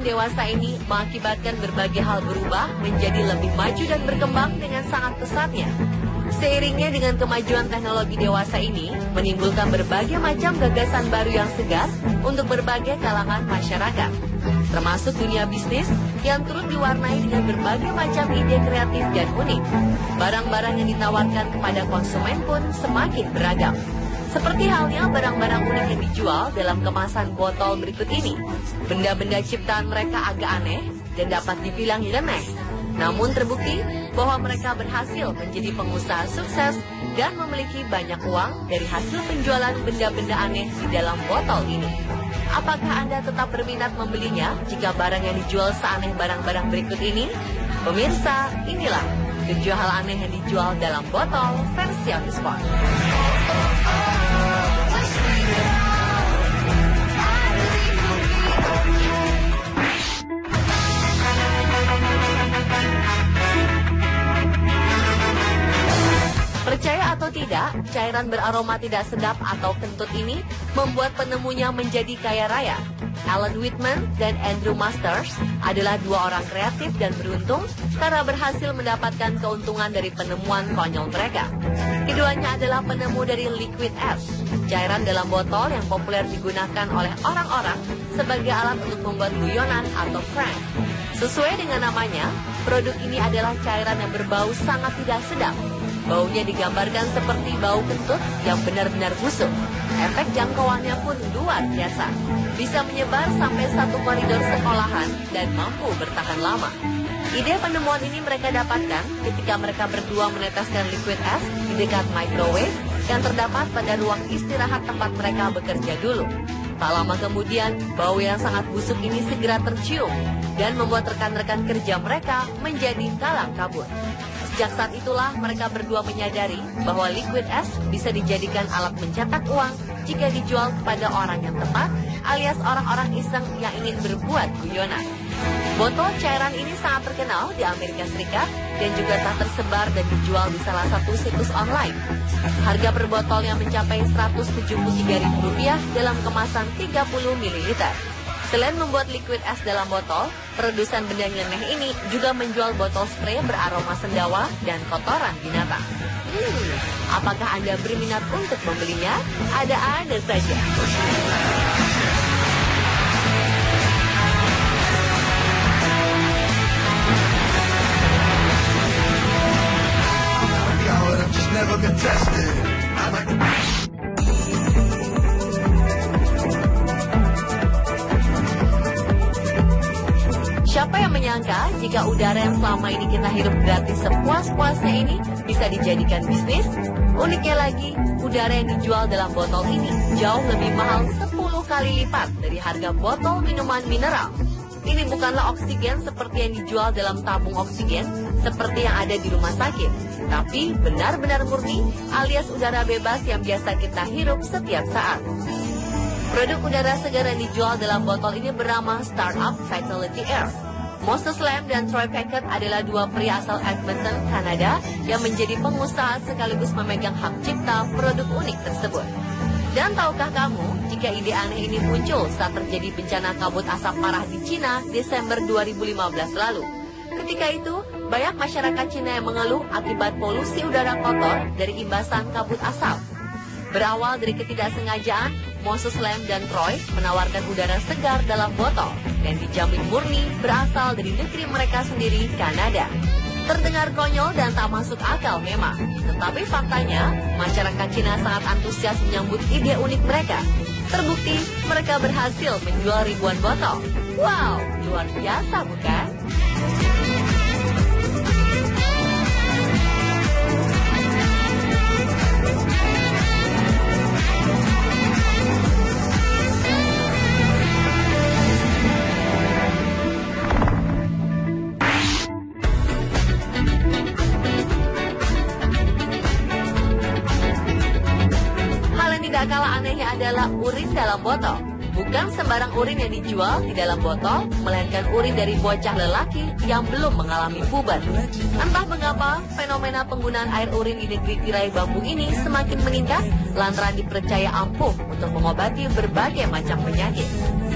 dewasa ini mengakibatkan berbagai hal berubah menjadi lebih maju dan berkembang dengan sangat pesatnya. Seiringnya dengan kemajuan teknologi dewasa ini, menimbulkan berbagai macam gagasan baru yang segar untuk berbagai kalangan masyarakat. Termasuk dunia bisnis yang turut diwarnai dengan berbagai macam ide kreatif dan unik. Barang-barang yang ditawarkan kepada konsumen pun semakin beragam. Seperti halnya barang-barang unik yang dijual dalam kemasan botol berikut ini. Benda-benda ciptaan mereka agak aneh dan dapat dibilang nyeleneh. Namun terbukti bahwa mereka berhasil menjadi pengusaha sukses dan memiliki banyak uang dari hasil penjualan benda-benda aneh di dalam botol ini. Apakah Anda tetap berminat membelinya jika barang yang dijual seaneh barang-barang berikut ini? Pemirsa, inilah 7 hal aneh yang dijual dalam botol versi on the spot. Percaya atau tidak, cairan beraroma tidak sedap atau kentut ini membuat penemunya menjadi kaya raya. Alan Whitman dan Andrew Masters adalah 2 orang kreatif dan beruntung karena berhasil mendapatkan keuntungan dari penemuan konyol mereka. Keduanya adalah penemu dari Liquid S, cairan dalam botol yang populer digunakan oleh orang-orang sebagai alat untuk membuat guyonan atau prank. Sesuai dengan namanya, produk ini adalah cairan yang berbau sangat tidak sedap. Baunya digambarkan seperti bau kentut yang benar-benar busuk. Efek jangkauannya pun luar biasa. Bisa menyebar sampai 1 koridor sekolahan dan mampu bertahan lama. Ide penemuan ini mereka dapatkan ketika mereka berdua meneteskan liquid S di dekat microwave yang terdapat pada ruang istirahat tempat mereka bekerja dulu. Tak lama kemudian, bau yang sangat busuk ini segera tercium dan membuat rekan-rekan kerja mereka menjadi kalang kabut. Sejak saat itulah mereka berdua menyadari bahwa liquid S bisa dijadikan alat mencetak uang jika dijual kepada orang yang tepat, alias orang-orang iseng yang ingin berbuat guyonan. Botol cairan ini sangat terkenal di Amerika Serikat dan juga tak tersebar dan dijual di salah satu situs online. Harga per botolnya mencapai Rp173.000 dalam kemasan 30 ml. Selain membuat liquid es dalam botol, produsen benda nyeleneh ini juga menjual botol spray beraroma sendawa dan kotoran binatang. Apakah Anda berminat untuk membelinya? Ada saja. Siapa yang menyangka jika udara yang selama ini kita hirup gratis sepuas-puasnya ini bisa dijadikan bisnis? Uniknya lagi, udara yang dijual dalam botol ini jauh lebih mahal 10 kali lipat dari harga botol minuman mineral. Ini bukanlah oksigen seperti yang dijual dalam tabung oksigen seperti yang ada di rumah sakit, tapi benar-benar murni alias udara bebas yang biasa kita hirup setiap saat. Produk udara segar yang dijual dalam botol ini bernama Startup Vitality Air. Moses Lam dan Troy Packard adalah 2 pria asal Edmonton, Kanada yang menjadi pengusaha sekaligus memegang hak cipta produk unik tersebut. Dan tahukah kamu jika ide aneh ini muncul saat terjadi bencana kabut asap parah di Cina Desember 2015 lalu? Ketika itu, banyak masyarakat Cina yang mengeluh akibat polusi udara kotor dari imbasan kabut asap. Berawal dari ketidaksengajaan, Moses Lam dan Troy menawarkan udara segar dalam botol dan dijamin murni berasal dari negeri mereka sendiri, Kanada. Terdengar konyol dan tak masuk akal memang, tetapi faktanya masyarakat Cina sangat antusias menyambut ide unik mereka. Terbukti mereka berhasil menjual ribuan botol. Wow, luar biasa bukan? Tidak kalah anehnya adalah urin dalam botol. Bukan sembarang urin yang dijual di dalam botol, melainkan urin dari bocah lelaki yang belum mengalami puber. Entah mengapa, fenomena penggunaan air urin di negeri tirai bambu ini semakin meningkat lantaran dipercaya ampuh untuk mengobati berbagai macam penyakit.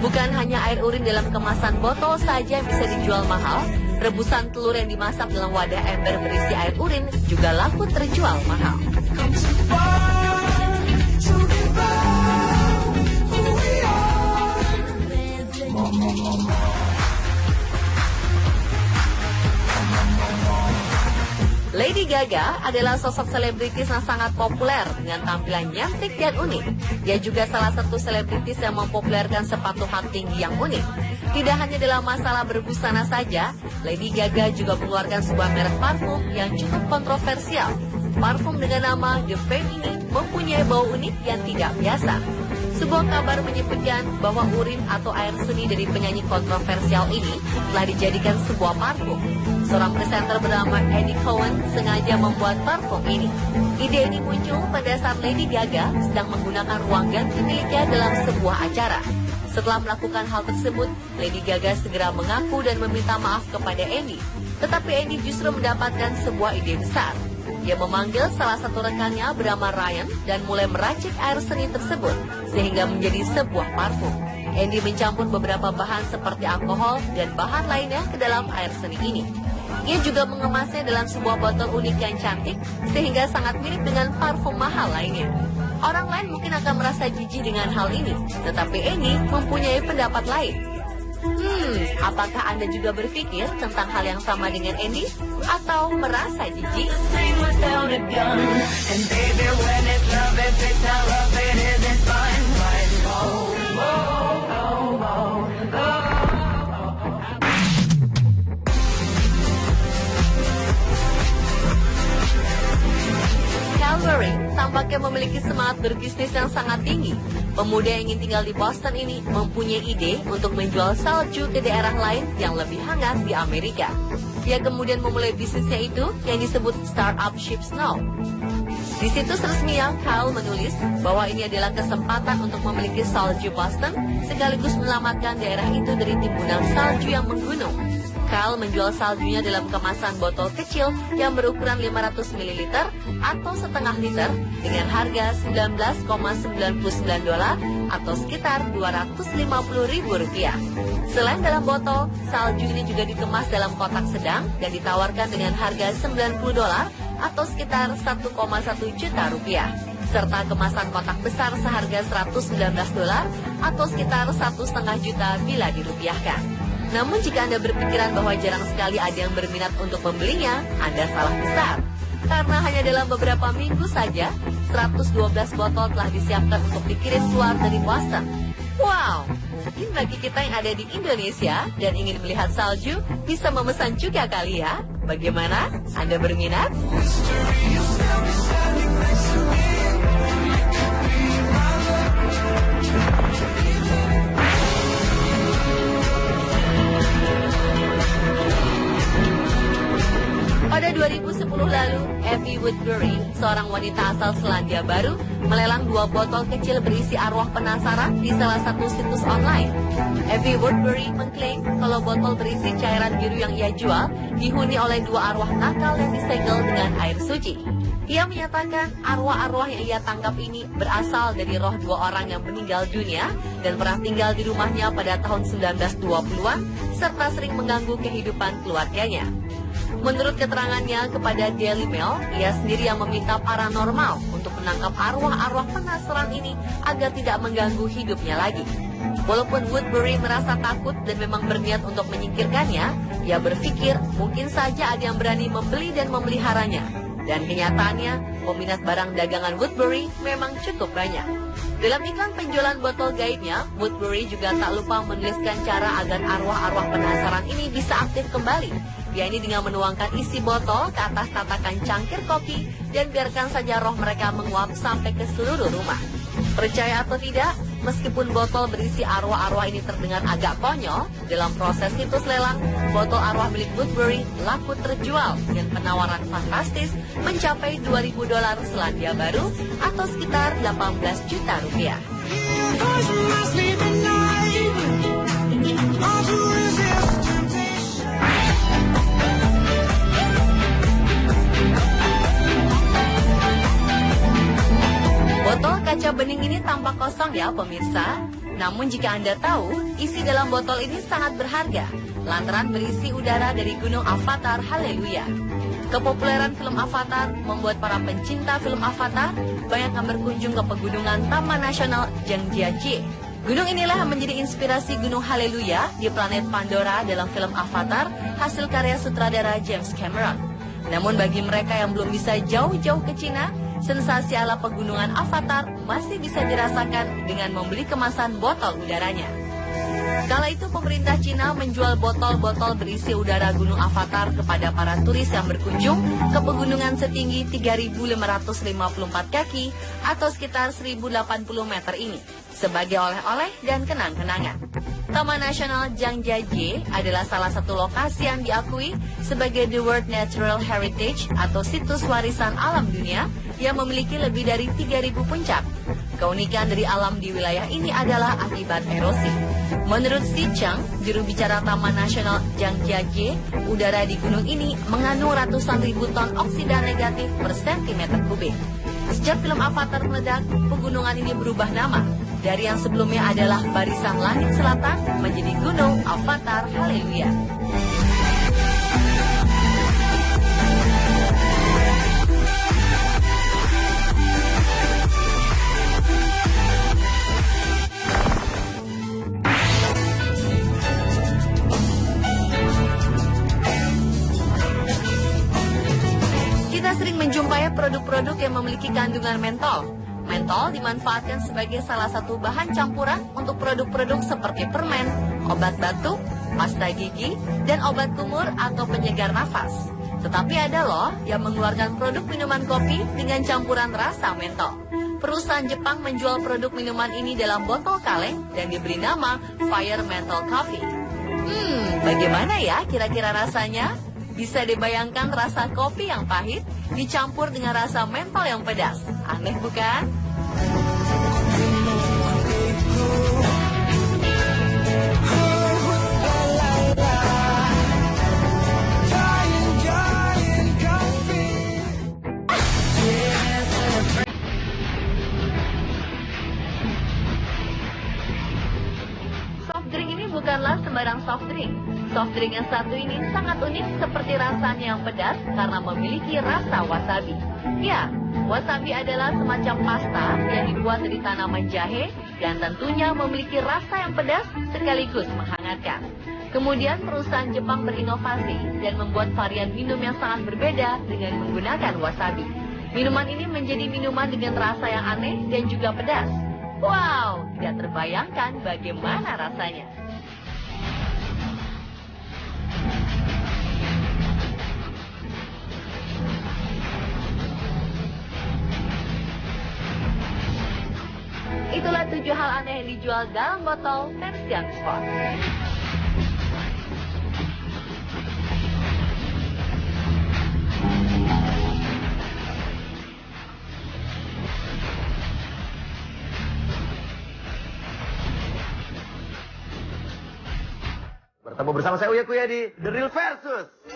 Bukan hanya air urin dalam kemasan botol saja yang bisa dijual mahal, rebusan telur yang dimasak dalam wadah ember berisi air urin juga laku terjual mahal. Lady Gaga adalah sosok selebritis yang sangat populer dengan tampilan nyentrik dan unik. Dia juga salah satu selebritis yang mempopulerkan sepatu hak tinggi yang unik. Tidak hanya dalam masalah berbusana saja, Lady Gaga juga mengeluarkan sebuah merek parfum yang cukup kontroversial. Parfum dengan nama The Fame ini mempunyai bau unik yang tidak biasa. Sebuah kabar menyebutkan bahwa urin atau air seni dari penyanyi kontroversial ini telah dijadikan sebuah parfum. Seorang presenter bernama Eddie Cohen sengaja membuat parfum ini. Ide ini muncul pada saat Lady Gaga sedang menggunakan ruang ganti miliknya dalam sebuah acara. Setelah melakukan hal tersebut, Lady Gaga segera mengaku dan meminta maaf kepada Andy. Tetapi Andy justru mendapatkan sebuah ide besar. Dia memanggil salah satu rekannya bernama Ryan dan mulai meracik air seni tersebut sehingga menjadi sebuah parfum. Andy mencampur beberapa bahan seperti alkohol dan bahan lainnya ke dalam air seni ini. Ia juga mengemasnya dalam sebuah botol unik yang cantik sehingga sangat mirip dengan parfum mahal lainnya. Orang lain mungkin akan merasa jijik dengan hal ini, tetapi Andy mempunyai pendapat lain. Apakah Anda juga berpikir tentang hal yang sama dengan Andy? Atau merasa jijik? Calvary tampaknya memiliki semangat berbisnis yang sangat tinggi. Pemuda yang ingin tinggal di Boston ini mempunyai ide untuk menjual salju ke daerah lain yang lebih hangat di Amerika. Dia kemudian memulai bisnisnya itu yang disebut Startup Ship Snow. Di situs resminya, Kyle menulis bahwa ini adalah kesempatan untuk memiliki salju Boston sekaligus menyelamatkan daerah itu dari timbunan salju yang menggunung. Kyle menjual saljunya dalam kemasan botol kecil yang berukuran 500 ml atau setengah liter dengan harga $19,99 atau sekitar Rp250.000. Selain dalam botol, salju ini juga dikemas dalam kotak sedang dan ditawarkan dengan harga $90 atau sekitar Rp1,1 juta, serta kemasan kotak besar seharga $119 atau sekitar Rp1,5 juta bila dirupiahkan. Namun jika Anda berpikiran bahwa jarang sekali ada yang berminat untuk membelinya, Anda salah besar. Karena hanya dalam beberapa minggu saja, 112 botol telah disiapkan untuk dikirim keluar dari Boston. Wow, mungkin bagi kita yang ada di Indonesia dan ingin melihat salju, bisa memesan juga kali ya. Bagaimana? Anda berminat? Pada 2010 lalu, Evie Woodbury, seorang wanita asal Selandia Baru, melelang 2 botol kecil berisi arwah penasaran di salah satu situs online. Evie Woodbury mengklaim kalau botol berisi cairan biru yang ia jual dihuni oleh 2 arwah nakal yang disegel dengan air suci. Ia menyatakan arwah-arwah yang ia tangkap ini berasal dari roh 2 orang yang meninggal dunia dan pernah tinggal di rumahnya pada tahun 1920-an serta sering mengganggu kehidupan keluarganya. Menurut keterangannya kepada Daily Mail, ia sendiri yang meminta paranormal untuk menangkap arwah-arwah penasaran ini agar tidak mengganggu hidupnya lagi. Walaupun Woodbury merasa takut dan memang berniat untuk menyingkirkannya, ia berpikir mungkin saja ada yang berani membeli dan memeliharanya. Dan kenyataannya, peminat barang dagangan Woodbury memang cukup banyak. Dalam iklan penjualan botol gaibnya, Woodbury juga tak lupa menuliskan cara agar arwah-arwah penasaran ini bisa aktif kembali. Yakni dengan menuangkan isi botol ke atas tatakan cangkir kopi dan biarkan saja roh mereka menguap sampai ke seluruh rumah. Percaya atau tidak, meskipun botol berisi arwah-arwah ini terdengar agak konyol, dalam proses situs lelang, botol arwah milik Woodbury laku terjual dengan penawaran fantastis mencapai $2.000 Selandia Baru atau sekitar 18 juta rupiah. Botol kaca bening ini tampak kosong ya pemirsa. Namun jika Anda tahu, isi dalam botol ini sangat berharga, lantaran berisi udara dari Gunung Avatar Haleluya. Kepopuleran film Avatar membuat para pencinta film Avatar banyak yang berkunjung ke pegunungan Taman Nasional Zhangjiajie. Gunung inilah yang menjadi inspirasi Gunung Haleluya di planet Pandora dalam film Avatar hasil karya sutradara James Cameron. Namun bagi mereka yang belum bisa jauh-jauh ke Cina, sensasi ala pegunungan Avatar masih bisa dirasakan dengan membeli kemasan botol udaranya. Kala itu pemerintah Cina menjual botol-botol berisi udara Gunung Avatar kepada para turis yang berkunjung ke pegunungan setinggi 3.554 kaki atau sekitar 1.080 meter ini sebagai oleh-oleh dan kenang-kenangan. Taman Nasional Zhangjiajie adalah salah satu lokasi yang diakui sebagai The World Natural Heritage atau situs warisan alam dunia yang memiliki lebih dari 3.000 puncak. Keunikan dari alam di wilayah ini adalah akibat erosi. Menurut Si Cheng, juru bicara Taman Nasional Zhangjiajie, udara di gunung ini mengandung ratusan ribu ton oksida negatif per sentimeter kubik. Sejak film Avatar meledak, pegunungan ini berubah nama. Dari yang sebelumnya adalah Barisan Langit Selatan menjadi Gunung Avatar Haleluya. Kita sering menjumpai produk-produk yang memiliki kandungan mentol. Mentol dimanfaatkan sebagai salah satu bahan campuran untuk produk-produk seperti permen, obat batuk, pasta gigi, dan obat kumur atau penyegar nafas. Tetapi ada loh yang mengeluarkan produk minuman kopi dengan campuran rasa mentol. Perusahaan Jepang menjual produk minuman ini dalam botol kaleng dan diberi nama Fire Menthol Coffee. Bagaimana ya kira-kira rasanya? Bisa dibayangkan rasa kopi yang pahit dicampur dengan rasa mentol yang pedas. Aneh bukan? Soft drink ini bukanlah sembarang soft drink. Soft drink yang satu ini sangat unik seperti rasanya yang pedas karena memiliki rasa wasabi. Ya, wasabi adalah semacam pasta yang dibuat dari tanaman jahe dan tentunya memiliki rasa yang pedas sekaligus menghangatkan. Kemudian perusahaan Jepang berinovasi dan membuat varian minum yang sangat berbeda dengan menggunakan wasabi. Minuman ini menjadi minuman dengan rasa yang aneh dan juga pedas. Wow, tidak terbayangkan bagaimana rasanya. Itulah 7 hal aneh yang dijual dalam botol Tensian Spot. Bertemu bersama saya Uya Kuya di The Real Versus.